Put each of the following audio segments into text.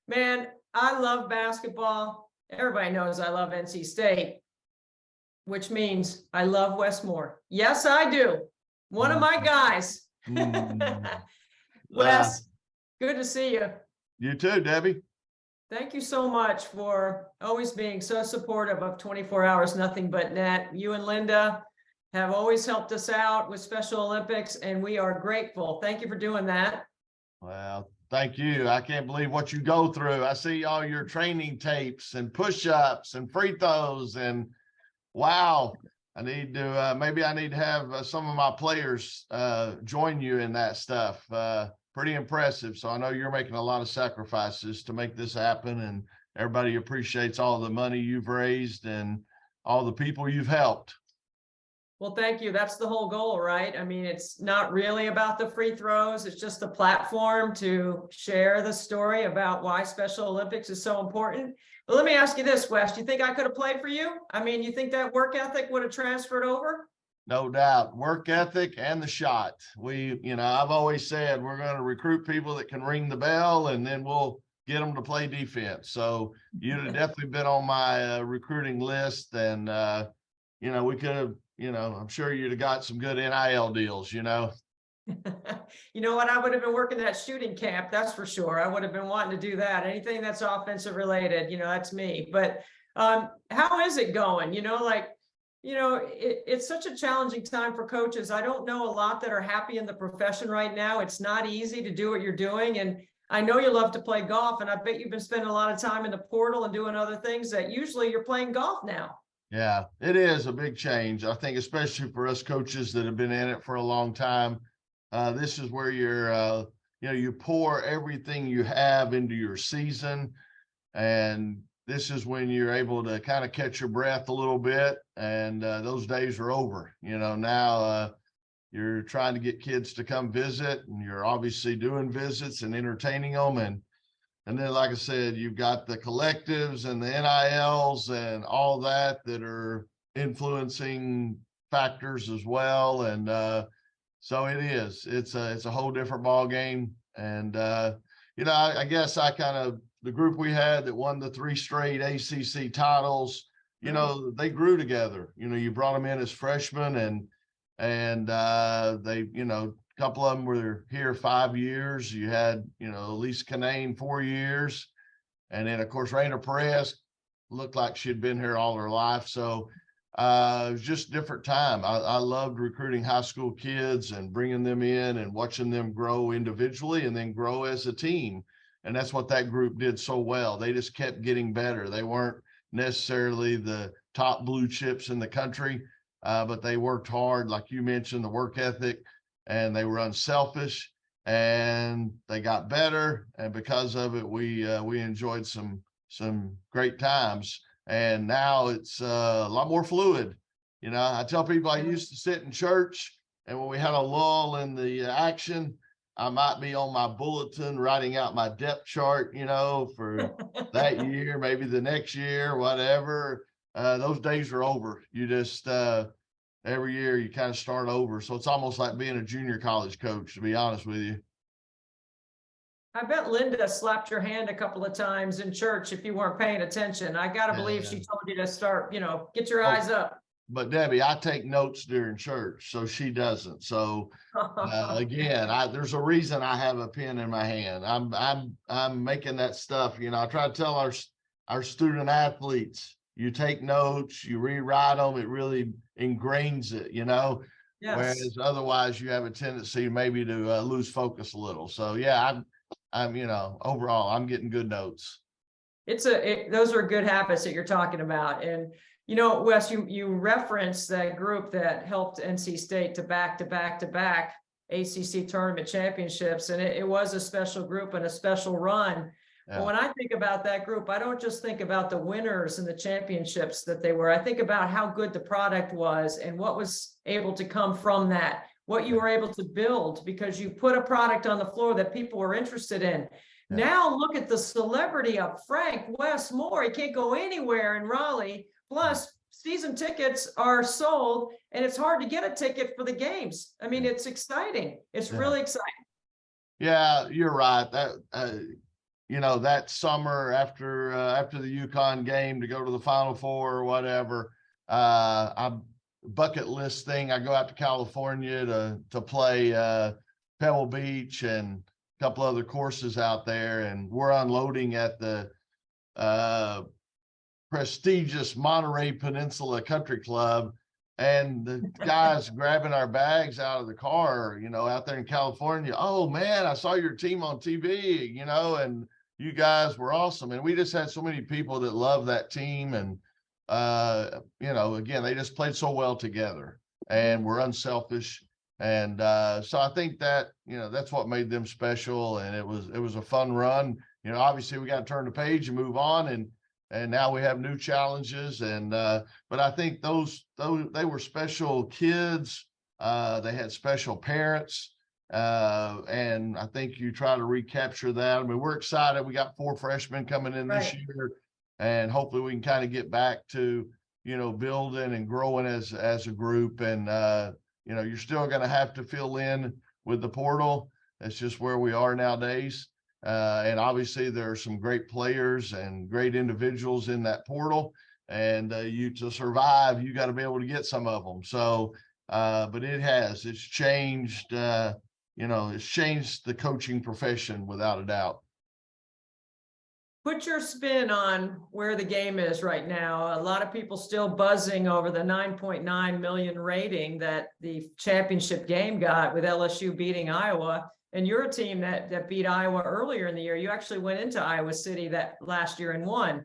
Man, I love basketball. Everybody knows I love NC State, which means I love Westmore. Yes, I do. One of my guys. Mm. Wes, good to see you. You too, Debbie. Thank you so much for always being so supportive of 24 Hours Nothing But Net. You and Linda have always helped us out with Special Olympics, and we are grateful. Thank you for doing that. Well, thank you. I can't believe what you go through. I see all your training tapes and push-ups and free throws, and wow, I need to maybe I need to have some of my players join you in that stuff. Pretty impressive. So I know you're making a lot of sacrifices to make this happen, and everybody appreciates all the money you've raised and all the people you've helped. Well, thank you. That's the whole goal, right? I mean, it's not really about the free throws. It's just a platform to share the story about why Special Olympics is so important. But let me ask you this, Wes, do you think I could have played for you? I mean, you think that work ethic would have transferred over? No doubt. Work ethic and the shot. I've always said we're going to recruit people that can ring the bell, and then we'll get them to play defense. So you'd have definitely been on my recruiting list, and we could have, I'm sure you'd have got some good NIL deals, You know what? I would have been working that shooting camp. That's for sure. I would have been wanting to do that. Anything that's offensive related, that's me. But how is it going? It's such a challenging time for coaches. I don't know a lot that are happy in the profession right now. It's not easy to do what you're doing. And I know you love to play golf, and I bet you've been spending a lot of time in the portal and doing other things that usually you're playing golf now. Yeah, it is a big change. I think, especially for us coaches that have been in it for a long time, this is where you pour everything you have into your season, and this is when you're able to kind of catch your breath a little bit, and those days are over. Now you're trying to get kids to come visit, and you're obviously doing visits and entertaining them. And then, like I said, you've got the collectives and the NILs and all that are influencing factors as well. And so it's a whole different ball game. And, I guess the group we had that won the 3 straight ACC titles, they grew together. You brought them in as freshmen, and they, a couple of them were here 5 years. You had, Elise Canane 4 years. And then, of course, Raina Perez looked like she'd been here all her life. So it was just a different time. I loved recruiting high school kids and bringing them in and watching them grow individually and then grow as a team. And that's what that group did so well. They just kept getting better. They weren't necessarily the top blue chips in the country, but they worked hard, like you mentioned, the work ethic, and they were unselfish, and they got better. And because of it, we enjoyed some great times. And now it's a lot more fluid. I tell people I used to sit in church, and when we had a lull in the action, I might be on my bulletin writing out my depth chart, for that year, maybe the next year, whatever. Those days are over. You just, every year you kind of start over. So it's almost like being a junior college coach, to be honest with you. I bet Linda slapped your hand a couple of times in church if you weren't paying attention. I got to believe she told you to start, get your eyes up. But Debbie, I take notes during church, so she doesn't. So again, there's a reason I have a pen in my hand. I'm making that stuff. I try to tell our student athletes, you take notes, you rewrite them. It really ingrains it, Yes. Whereas otherwise you have a tendency maybe to lose focus a little. So yeah, I'm overall, I'm getting good notes. Those are good habits that you're talking about. And Wes, you referenced that group that helped NC State to back ACC tournament championships, and it was a special group and a special run. Yeah. But when I think about that group, I don't just think about the winners and the championships that they were. I think about how good the product was and what was able to come from that, what you were able to build because you put a product on the floor that people were interested in. Yeah. Now look at the celebrity of Frank Westmore. He can't go anywhere in Raleigh. Plus, season tickets are sold, and it's hard to get a ticket for the games. I mean, it's exciting. It's really exciting. Yeah, you're right. that summer after the UConn game to go to the Final Four or whatever, I'm bucket list thing. I go out to California to play Pebble Beach and a couple other courses out there, and we're unloading at the prestigious Monterey Peninsula Country Club, and the guys grabbing our bags out of the car, out there in California. Oh man, I saw your team on TV, and you guys were awesome. And we just had so many people that love that team. And, again, they just played so well together and were unselfish. And so I think that, that's what made them special. And it was a fun run. Obviously we got to turn the page and move on. And now we have new challenges. And but I think those they were special kids. They had special parents. And I think you try to recapture that. I mean, we're excited. We got 4 freshmen coming in this year, and hopefully we can kind of get back to, building and growing as a group. And, you're still going to have to fill in with the portal. That's just where we are nowadays. And obviously there are some great players and great individuals in that portal, and to survive, you got to be able to get some of them. So, but it's changed, it's changed the coaching profession without a doubt. Put your spin on where the game is right now. A lot of people still buzzing over the 9.9 million rating that the championship game got with LSU beating Iowa. And you're a team that beat Iowa earlier in the year. You actually went into Iowa City that last year and won.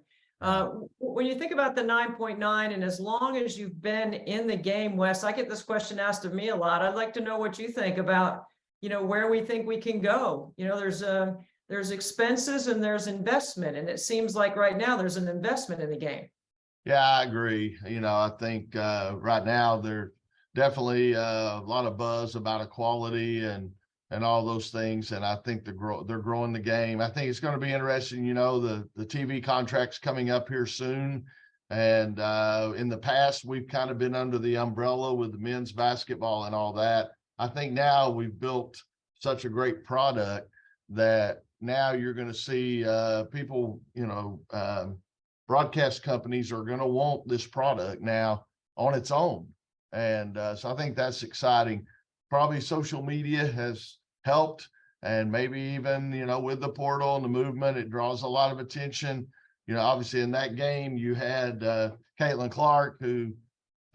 When you think about the 9.9, and as long as you've been in the game, Wes, I get this question asked of me a lot. I'd like to know what you think about, where we think we can go. There's expenses and there's investment. And it seems like right now there's an investment in the game. Yeah, I agree. I think right now there's definitely a lot of buzz about equality and all those things. And I think they're growing the game. I think it's going to be interesting. The TV contract's coming up here soon. And in the past, we've kind of been under the umbrella with the men's basketball and all that. I think now we've built such a great product that now you're going to see people, broadcast companies are going to want this product now on its own. And so I think that's exciting. Probably social media has helped, and maybe even, with the portal and the movement, it draws a lot of attention. Obviously in that game you had Caitlin Clark, who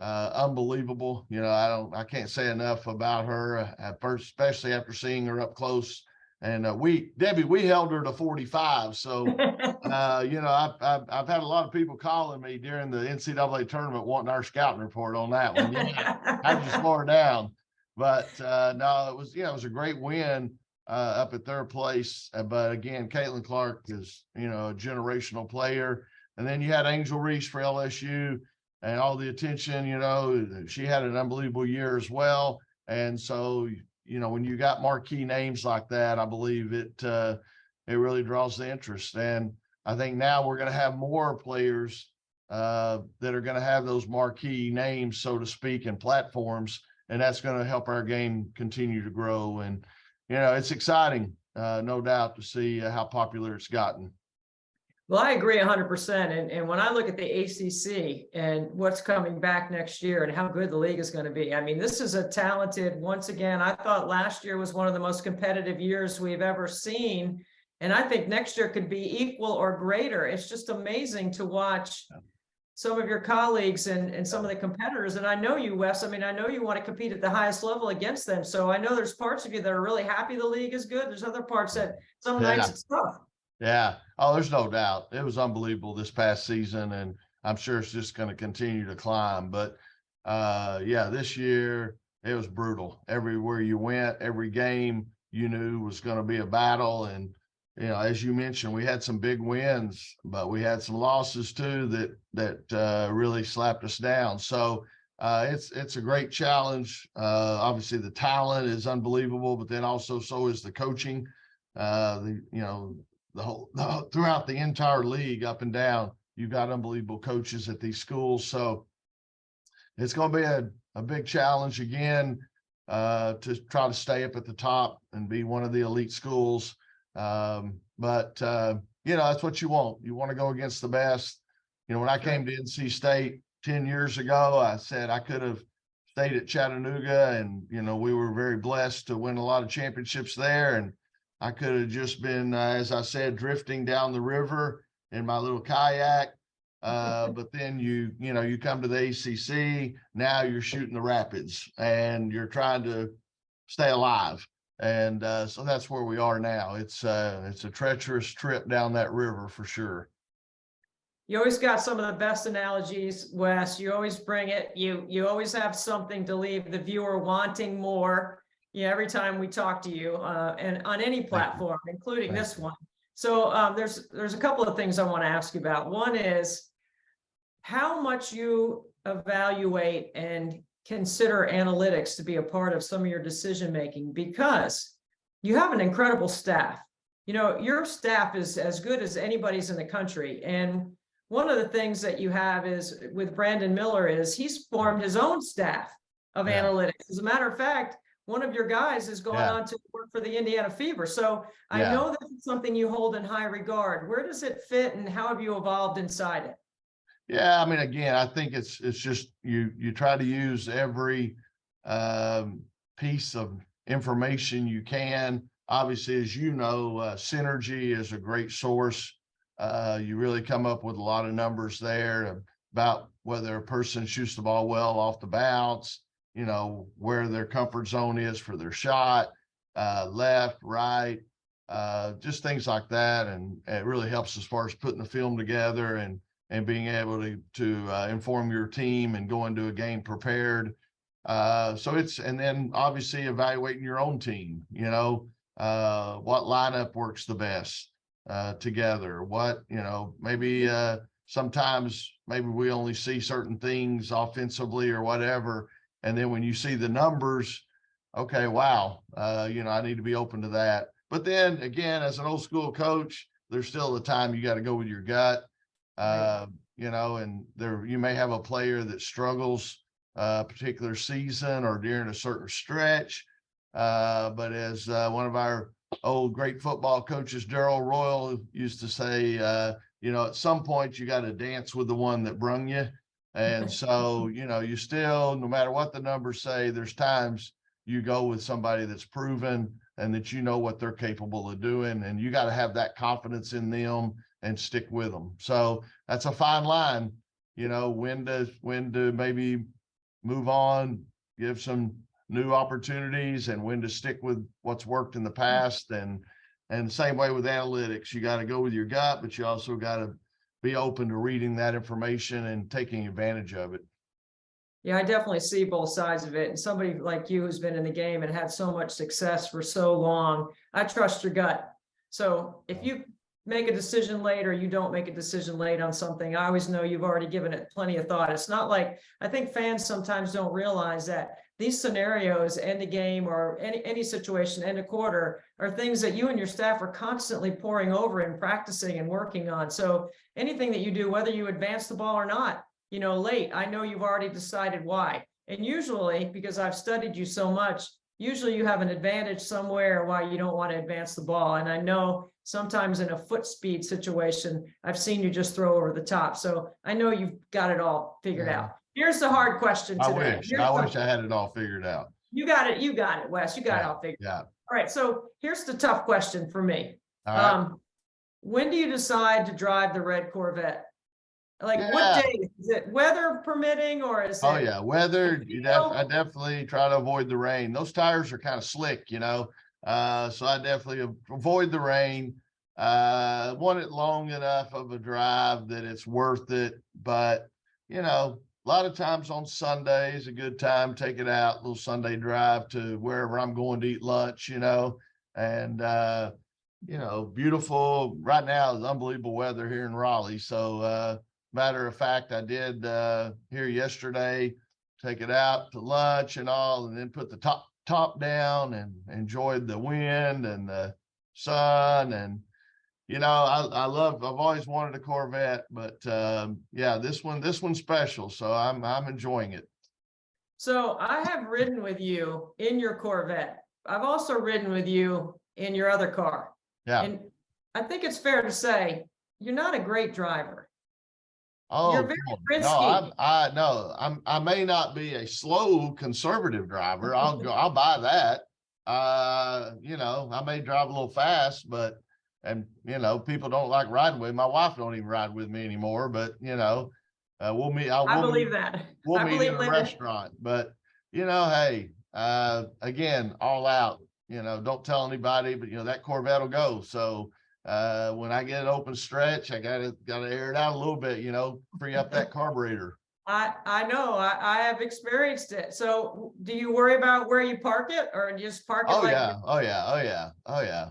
unbelievable. I can't say enough about her, especially after seeing her up close. And Debbie, we held her to 45. So, I've had a lot of people calling me during the NCAA tournament wanting our scouting report on that one. How'd you slow her down? But no, it was a great win up at their place. But again, Caitlin Clark is, a generational player. And then you had Angel Reese for LSU and all the attention, she had an unbelievable year as well. And so, when you got marquee names like that, I believe it really draws the interest. And I think now we're going to have more players that are going to have those marquee names, so to speak, and platforms. And that's going to help our game continue to grow. And, it's exciting, no doubt, to see how popular it's gotten. Well, I agree 100%. And when I look at the ACC and what's coming back next year and how good the league is going to be, I mean, this is a talented, once again, I thought last year was one of the most competitive years we've ever seen. And I think next year could be equal or greater. It's just amazing to watch some of your colleagues and some of the competitors. And I know you, Wes, I know you want to compete at the highest level against them. So I know there's parts of you that are really happy the league is good. There's other parts that some nights it's tough. Yeah. Oh, there's no doubt. It was unbelievable this past season, and I'm sure it's just going to continue to climb. But this year it was brutal. Everywhere you went, every game you knew was going to be a battle. And, as you mentioned, we had some big wins, but we had some losses too that really slapped us down. So it's a great challenge. Obviously the talent is unbelievable, but then also so is the coaching. Throughout the entire league, up and down, you've got unbelievable coaches at these schools. So it's going to be a big challenge again to try to stay up at the top and be one of the elite schools. You know, that's what you want. You want to go against the best. You know, when I came to NC State 10 years ago, I said I could have stayed at Chattanooga, and, you know, we were very blessed to win a lot of championships there. And I could have just been, as I said, drifting down the river in my little kayak. But then you know, you come to the ACC, now you're shooting the rapids and you're trying to stay alive. And so that's where we are now. It's a treacherous trip down that river for sure. You always got some of the best analogies, Wes. You always bring it. You always have something to leave the viewer wanting more. Yeah, every time we talk to you, and on any platform, including this one. So there's a couple of things I want to ask you about. One is how much you evaluate and consider analytics to be a part of some of your decision making, because you have an incredible staff. You know, your staff is as good as anybody's in the country. And one of the things that you have is with Brandon Miller is he's formed his own staff of analytics. As a matter of fact, one of your guys is going on to work for the Indiana Fever. So I know this is something you hold in high regard. Where does it fit and how have you evolved inside it? Yeah, I mean, again, I think it's just you try to use every piece of information you can. Obviously, as you know, synergy is a great source. You really come up with a lot of numbers there about whether a person shoots the ball well off the bounce, you know, where their comfort zone is for their shot, left, right, just things like that. And it really helps as far as putting the film together and being able to inform your team and go into a game prepared. And then obviously evaluating your own team, you know, what lineup works the best together, what, you know, maybe sometimes maybe we only see certain things offensively or whatever. And then when you see the numbers, okay, wow, you know, I need to be open to that. But then again, as an old school coach, there's still a time you got to go with your gut. You know, and there you may have a player that struggles a particular season or during a certain stretch. But as one of our old great football coaches, Darrell Royal, used to say, you know, at some point you got to dance with the one that brung you. And so, you know, you still, no matter what the numbers say, there's times you go with somebody that's proven and that you know what they're capable of doing. And you got to have that confidence in them and stick with them. So that's a fine line, you know, when to maybe move on, give some new opportunities, and when to stick with what's worked in the past. And same way with analytics, you got to go with your gut, but you also got to be open to reading that information and taking advantage of it. Yeah, I definitely see both sides of it. And somebody like you who's been in the game and had so much success for so long, I trust your gut. So if you make a decision late or you don't make a decision late on something, I always know you've already given it plenty of thought. It's not like, I think fans sometimes don't realize that these scenarios, end a game or any situation, end a quarter, are things that you and your staff are constantly poring over and practicing and working on. So anything that you do, whether you advance the ball or not, you know, late, I know you've already decided why. And usually, because I've studied you so much, usually you have an advantage somewhere why you don't want to advance the ball. And I know sometimes in a foot speed situation, I've seen you just throw over the top. So I know you've got it all figured out. Here's the hard question today. I wish I had it all figured out. You got it, Wes. You got it all figured out. All right. So here's the tough question for me. When do you decide to drive the red Corvette? Like what day? Is it weather permitting or is it? Weather. I definitely try to avoid the rain. Those tires are kind of slick, you know. So I definitely avoid the rain. Want it long enough of a drive that it's worth it. But, you know, a lot of times on Sunday is a good time, take it out, little Sunday drive to wherever I'm going to eat lunch, you know, and, you know, beautiful right now is unbelievable weather here in Raleigh. So, matter of fact, I did here yesterday, take it out to lunch and all, and then put the top down and enjoyed the wind and the sun. And, you know, I've always wanted a Corvette, but yeah, this one's special. So I'm enjoying it. So I have ridden with you in your Corvette. I've also ridden with you in your other car. Yeah. And I think it's fair to say you're not a great driver. You're Oh, very come on. risky. I may not be a slow conservative driver. I'll buy that. I may drive a little fast, but people don't like riding with me. My wife don't even ride with me anymore, but we'll meet. I believe that. We'll I meet believe in a living. restaurant, but hey, again, all out, don't tell anybody, but that Corvette will go. So, when I get an open stretch, I gotta air it out a little bit, free up that carburetor. I know. I have experienced it. So do you worry about where you park it or just park it Oh like yeah. Oh yeah. Oh yeah. Oh yeah.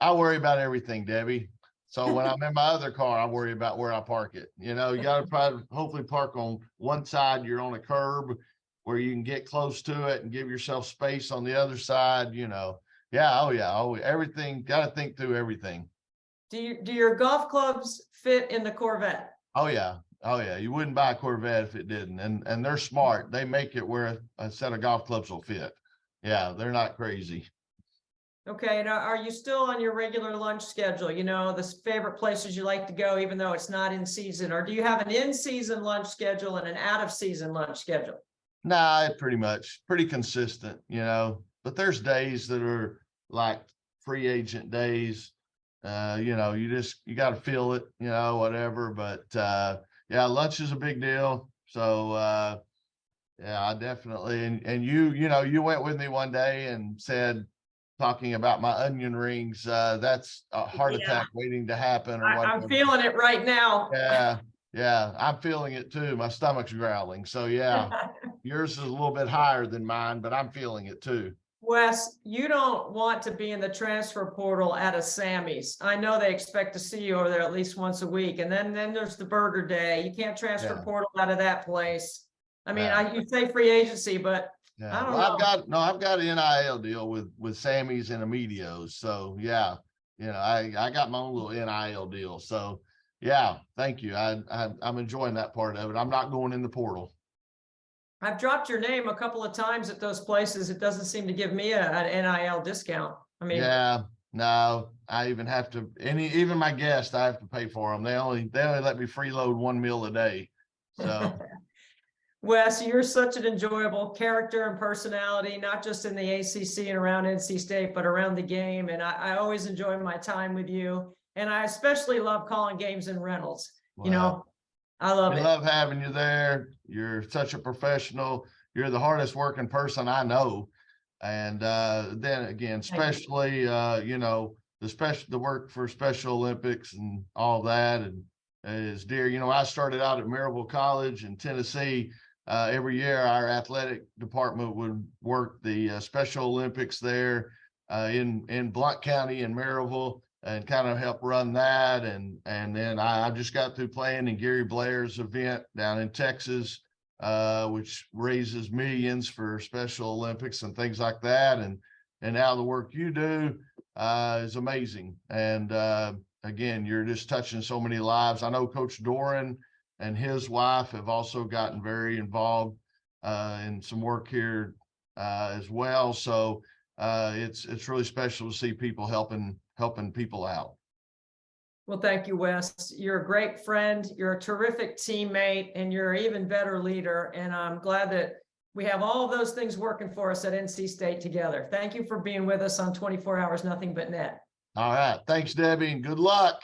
I worry about everything, Debbie. So when I'm in my other car, I worry about where I park it. You got to hopefully park on one side. You're on a curb where you can get close to it and give yourself space on the other side. Yeah. Oh yeah. Oh, everything. Got to think through everything. do your golf clubs fit in the Corvette? Oh yeah. Oh yeah. You wouldn't buy a Corvette if it didn't. And they're smart. They make it where a set of golf clubs will fit. Yeah, they're not crazy. Okay, now are you still on your regular lunch schedule? The favorite places you like to go, even though it's not in season, or do you have an in-season lunch schedule and an out-of-season lunch schedule? Nah, pretty consistent, but there's days that are like free agent days. You got to feel it, whatever. But yeah, lunch is a big deal. So yeah, I definitely, and you went with me one day and said, talking about my onion rings, that's a heart Yeah, attack waiting to happen or I'm whatever. feeling it right now. Yeah, yeah, I'm feeling it too. My stomach's growling. So yeah, yours is a little bit higher than mine, but I'm feeling it too. Wes, you don't want to be in the transfer portal at a Sammy's. I know they expect to see you over there at least once a week. And then there's the burger day. You can't transfer Yeah, portal out of that place. I mean, yeah, you say free agency, but I yeah. don't Well, know. I've got an NIL deal with Sammy's and Emilio's. So yeah, I got my own little NIL deal. So yeah, thank you. I'm enjoying that part of it. I'm not going in the portal. I've dropped your name a couple of times at those places. It doesn't seem to give me an NIL discount. I mean, Yeah, no, I even have to even my guests, I have to pay for them. They only let me freeload one meal a day. So Wes, you're such an enjoyable character and personality, not just in the ACC and around NC State, but around the game. And I always enjoy my time with you. And I especially love calling games in Reynolds. well, I love we it. love having you there. You're such a professional. You're the hardest working person I know. And then again, especially the work for Special Olympics and all that, and is dear. I started out at Maryville College in Tennessee. Every year, our athletic department would work the Special Olympics there in Blount County in Maryville, and kind of help run that. And then I just got through playing in Gary Blair's event down in Texas, which raises millions for Special Olympics and things like that. And now the work you do is amazing. And again, you're just touching so many lives. I know Coach Doran and his wife have also gotten very involved in some work here as well. So it's really special to see people helping people out. Well, thank you, Wes. You're a great friend. You're a terrific teammate, and you're an even better leader. And I'm glad that we have all of those things working for us at NC State together. Thank you for being with us on 24 Hours Nothing But Net. All right. Thanks, Debbie, and good luck.